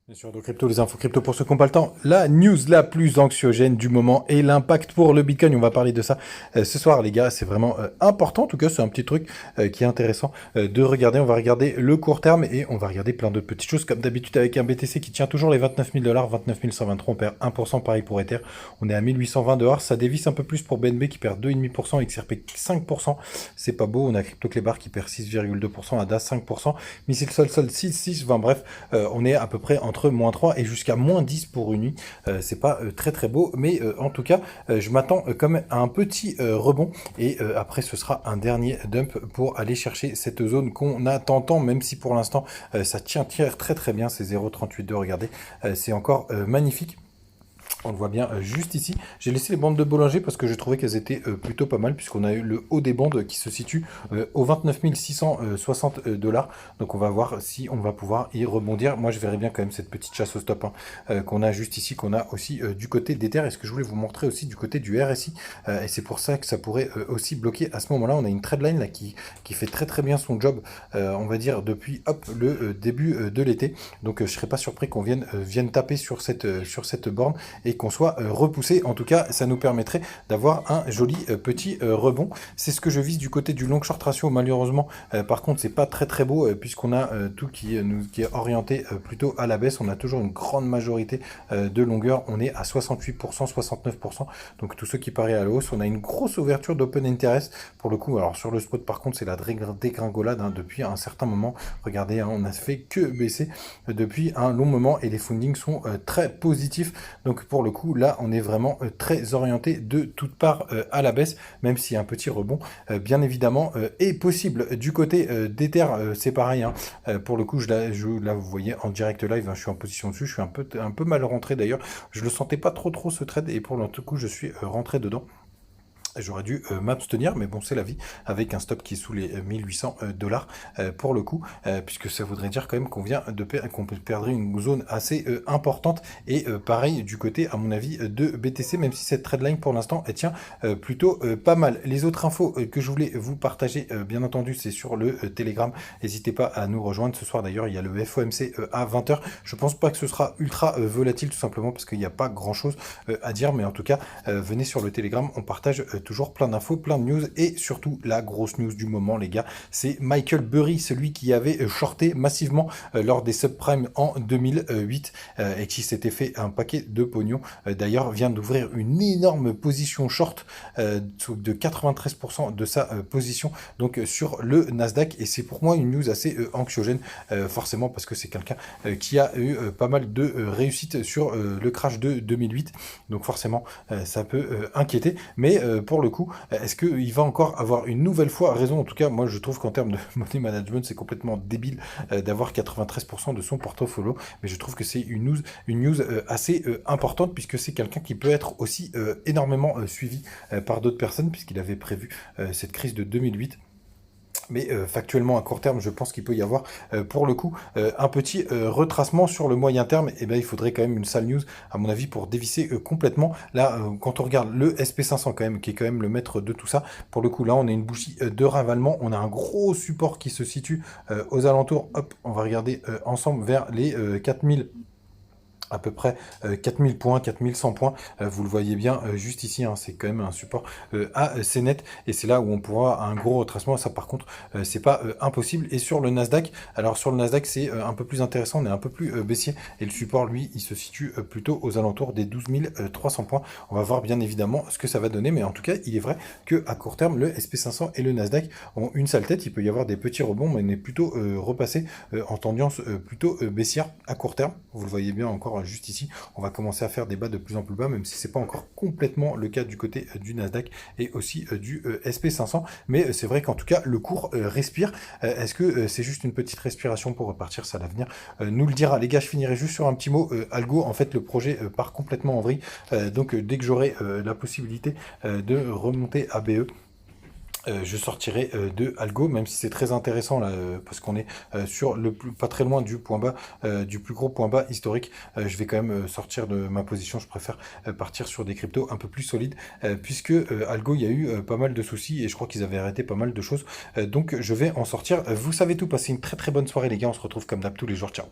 Bien sûr, de crypto, les infos crypto pour ceux qui n'ont pas le temps. La news la plus anxiogène du moment et l'impact pour le Bitcoin. On va parler de ça ce soir, les gars. C'est vraiment important. En tout cas, c'est un petit truc qui est intéressant de regarder. On va regarder le court terme et on va regarder plein d'autres petites choses. Comme d'habitude, avec un BTC qui tient toujours les 29 000 $, 29 123. On perd 1%. Pareil pour Ether. On est à 1820 $. Ça dévisse un peu plus pour BNB qui perd 2,5%. XRP 5%. C'est pas beau. On a CryptoClebar qui perd 6,2%. ADA 5%. Missile Sol 6,6. Enfin bref, on est à peu près entre -3 et jusqu'à -10 pour une nuit. C'est pas très très beau, mais en tout cas, je m'attends quand même à un petit rebond et après ce sera un dernier dump pour aller chercher cette zone qu'on a tant, même si pour l'instant ça tient très très bien, c'est 0,38,2, regardez, c'est encore magnifique. On le voit bien juste ici. J'ai laissé les bandes de Bollinger parce que je trouvais qu'elles étaient plutôt pas mal, puisqu'on a eu le haut des bandes qui se situe aux 29 660 $. Donc on va voir si on va pouvoir y rebondir. Moi je verrais bien quand même cette petite chasse au stop qu'on a juste ici, qu'on a aussi du côté d'Ether. Et ce que je voulais vous montrer aussi du côté du RSI. Et c'est pour ça que ça pourrait aussi bloquer à ce moment-là. On a une trendline là qui fait très très bien son job, on va dire, depuis hop, le début de l'été. Donc je serais pas surpris qu'on vienne taper sur cette borne et qu'on soit repoussé. En tout cas, ça nous permettrait d'avoir un joli petit rebond. C'est ce que je vise du côté du long short ratio. Malheureusement, par contre, c'est pas très très beau puisqu'on a tout qui est orienté plutôt à la baisse. On a toujours une grande majorité de longueur. On est à 68%, 69%. Donc tous ceux qui parient à la hausse, on a une grosse ouverture d'open interest pour le coup. Alors sur le spot, par contre, c'est la dégringolade depuis un certain moment. Regardez, on a fait que baisser depuis un long moment et les fundings sont très positifs. Donc pour le coup, là, on est vraiment très orienté de toutes parts à la baisse, même si un petit rebond, bien évidemment, est possible. Du côté d'Ether, c'est pareil. Hein. Pour le coup, là, vous voyez en direct live, hein, je suis en position dessus. Je suis un peu mal rentré d'ailleurs. Je le sentais pas trop ce trade et pour le coup, je suis rentré dedans. J'aurais dû m'abstenir, mais bon, c'est la vie, avec un stop qui est sous les 1800 $ pour le coup, puisque ça voudrait dire quand même qu'on perdrait une zone assez importante. Et pareil du côté, à mon avis, de BTC, même si cette trendline pour l'instant, elle tient plutôt pas mal. Les autres infos que je voulais vous partager, bien entendu, c'est sur le Telegram. N'hésitez pas à nous rejoindre. Ce soir, d'ailleurs, il y a le FOMC à 20h. Je pense pas que ce sera ultra volatile, tout simplement, parce qu'il n'y a pas grand-chose à dire, mais en tout cas, venez sur le Telegram, on partage toujours plein d'infos, plein de news et surtout la grosse news du moment, les gars, c'est Michael Burry, celui qui avait shorté massivement lors des subprimes en 2008 et qui s'était fait un paquet de pognon. D'ailleurs, vient d'ouvrir une énorme position short de 93% de sa position donc sur le Nasdaq et c'est pour moi une news assez anxiogène forcément parce que c'est quelqu'un qui a eu pas mal de réussite sur le crash de 2008 donc forcément ça peut inquiéter mais pour le coup, est-ce qu'il va encore avoir une nouvelle fois raison? En tout cas, moi je trouve qu'en termes de money management, c'est complètement débile d'avoir 93% de son portfolio, mais je trouve que c'est une news assez importante puisque c'est quelqu'un qui peut être aussi énormément suivi par d'autres personnes puisqu'il avait prévu cette crise de 2008. Mais factuellement, à court terme, je pense qu'il peut y avoir, pour le coup, un petit retracement sur le moyen terme. Et ben, il faudrait quand même une sale news, à mon avis, pour dévisser complètement. Là, quand on regarde le SP500 quand même, qui est quand même le maître de tout ça, pour le coup, là, on a une bougie de ravalement. On a un gros support qui se situe aux alentours. Hop, on va regarder ensemble vers les 4000 à peu près 4000 points, 4100 points, vous le voyez bien juste ici, hein, c'est quand même un support assez net, et c'est là où on pourra un gros retracement, ça par contre c'est pas impossible, et sur le Nasdaq, alors sur le Nasdaq c'est un peu plus intéressant, on est un peu plus baissier, et le support lui il se situe plutôt aux alentours des 12 300 points, on va voir bien évidemment ce que ça va donner, mais en tout cas il est vrai que à court terme le SP500 et le Nasdaq ont une sale tête, il peut y avoir des petits rebonds, mais on est plutôt repassé en tendance plutôt baissière à court terme, vous le voyez bien encore juste ici, on va commencer à faire des bas de plus en plus bas, même si c'est pas encore complètement le cas du côté du Nasdaq et aussi du SP500, mais c'est vrai qu'en tout cas le cours respire. Est-ce que c'est juste une petite respiration pour repartir? Ça, l'avenir nous le dira. Les gars, je finirai juste sur un petit mot algo. En fait, le projet part complètement en vrille, donc dès que j'aurai la possibilité de remonter à BE, je sortirai de Algo, même si c'est très intéressant là, parce qu'on est sur pas très loin du point bas, du plus gros point bas historique. Je vais quand même sortir de ma position. Je préfère partir sur des cryptos un peu plus solides, puisque Algo, il y a eu pas mal de soucis et je crois qu'ils avaient arrêté pas mal de choses. Donc je vais en sortir. Vous savez tout. Passez une très très bonne soirée les gars. On se retrouve comme d'hab tous les jours. Ciao.